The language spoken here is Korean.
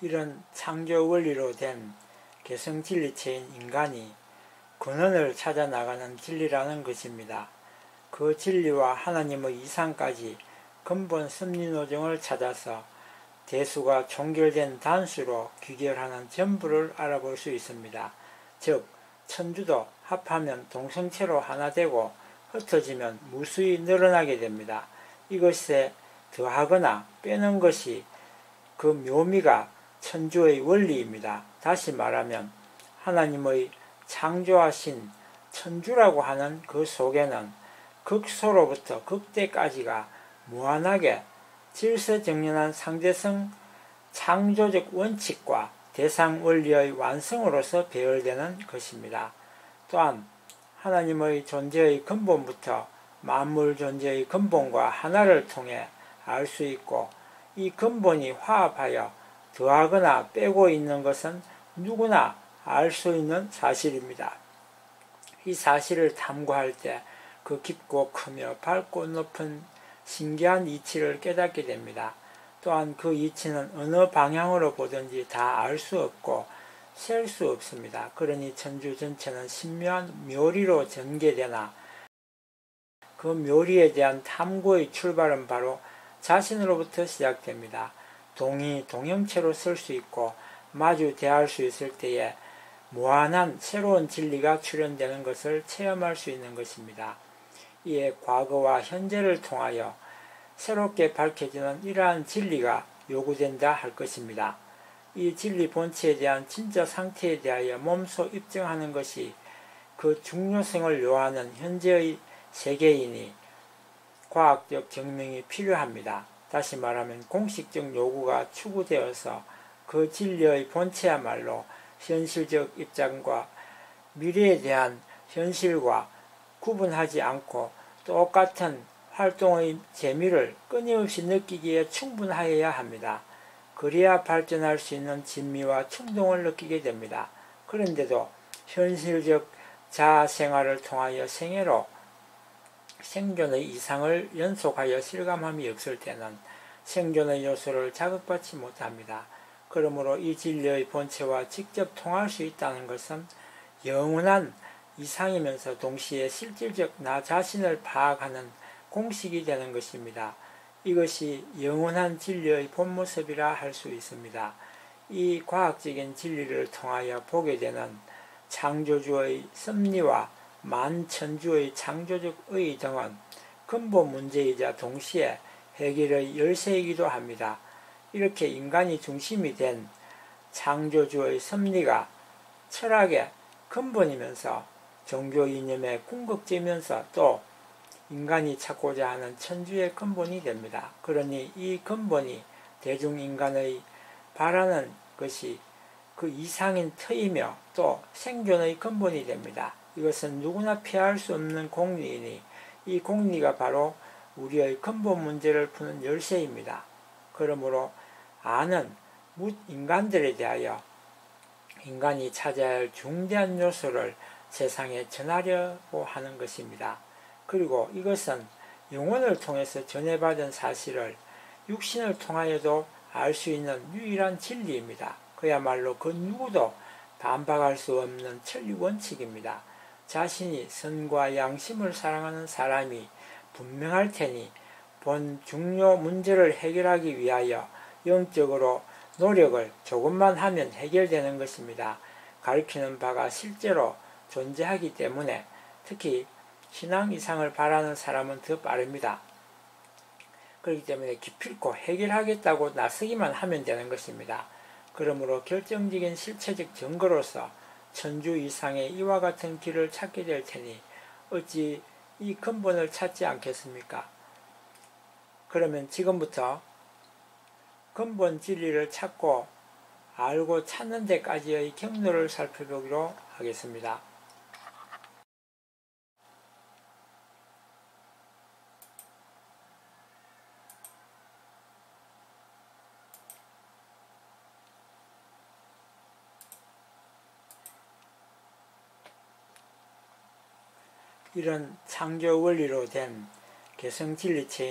이런 창조 원리로 된 개성 진리체인 인간이 근원을 찾아 나가는 진리라는 것입니다. 그 진리와 하나님의 이상까지 근본 섭리노정을 찾아서 대수가 종결된 단수로 귀결하는 전부를 알아볼 수 있습니다. 즉 천주도 합하면 동성체로 하나 되고 흩어지면 무수히 늘어나게 됩니다. 이것에 더하거나 빼는 것이 그 묘미가 천주의 원리입니다. 다시 말하면 하나님의 창조하신 천주라고 하는 그 속에는 극소로부터 극대까지가 무한하게 질서정연한 상대성 창조적 원칙과 대상 원리의 완성으로서 배열되는 것입니다. 또한 하나님의 존재의 근본부터 만물 존재의 근본과 하나를 통해 알 수 있고, 이 근본이 화합하여 더하거나 빼고 있는 것은 누구나 알 수 있는 사실입니다. 이 사실을 탐구할 때 그 깊고 크며 밝고 높은 신기한 이치를 깨닫게 됩니다. 또한 그 이치는 어느 방향으로 보든지 다 알 수 없고 셀 수 없습니다. 그러니 천주 전체는 신묘한 묘리로 전개되나 그 묘리에 대한 탐구의 출발은 바로 자신으로부터 시작됩니다. 동이 동형체로 쓸 수 있고 마주 대할 수 있을 때에 무한한 새로운 진리가 출현되는 것을 체험할 수 있는 것입니다. 이에 과거와 현재를 통하여 새롭게 밝혀지는 이러한 진리가 요구된다 할 것입니다. 이 진리 본체에 대한 진짜 상태에 대하여 몸소 입증하는 것이 그 중요성을 요하는 현재의 세계이니 과학적 증명이 필요합니다. 다시 말하면 공식적 요구가 추구되어서 그 진리의 본체야말로 현실적 입장과 미래에 대한 현실과 구분하지 않고 똑같은 활동의 재미를 끊임없이 느끼기에 충분하여야 합니다. 그래야 발전할 수 있는 진미와 충동을 느끼게 됩니다. 그런데도 현실적 자아 생활을 통하여 생애로 생존의 이상을 연속하여 실감함이 없을 때는 생존의 요소를 자극받지 못합니다. 그러므로 이 진리의 본체와 직접 통할 수 있다는 것은 영원한 이상이면서 동시에 실질적 나 자신을 파악하는 공식이 되는 것입니다. 이것이 영원한 진리의 본모습이라 할 수 있습니다. 이 과학적인 진리를 통하여 보게 되는 창조주의 섭리와 만천주의 창조적 의 등은 근본 문제이자 동시에 해결의 열쇠이기도 합니다. 이렇게 인간이 중심이 된 창조주의 섭리가 철학의 근본이면서 종교 이념의 궁극지면서 또 인간이 찾고자 하는 천주의 근본이 됩니다. 그러니 이 근본이 대중인간의 바라는 것이 그 이상인 터이며 또 생존의 근본이 됩니다. 이것은 누구나 피할 수 없는 공리이니 이 공리가 바로 우리의 근본 문제를 푸는 열쇠입니다. 그러므로 아는 묻 인간들에 대하여 인간이 찾아야 할 중대한 요소를 세상에 전하려고 하는 것입니다. 그리고 이것은 영혼을 통해서 전해받은 사실을 육신을 통하여도 알 수 있는 유일한 진리입니다. 그야말로 그 누구도 반박할 수 없는 천리 원칙입니다. 자신이 선과 양심을 사랑하는 사람이 분명할 테니 본 중요 문제를 해결하기 위하여 영적으로 노력을 조금만 하면 해결되는 것입니다. 가르치는 바가 실제로 존재하기 때문에 특히 신앙 이상을 바라는 사람은 더 빠릅니다. 그렇기 때문에 기필코 해결하겠다고 나서기만 하면 되는 것입니다. 그러므로 결정적인 실체적 증거로서 천주 이상의 이와 같은 길을 찾게 될 테니 어찌 이 근본을 찾지 않겠습니까? 그러면 지금부터 근본 진리를 찾고 알고 찾는 데까지의 경로를 살펴보기로 하겠습니다. 이런 창조 원리로 된 개성 진리체인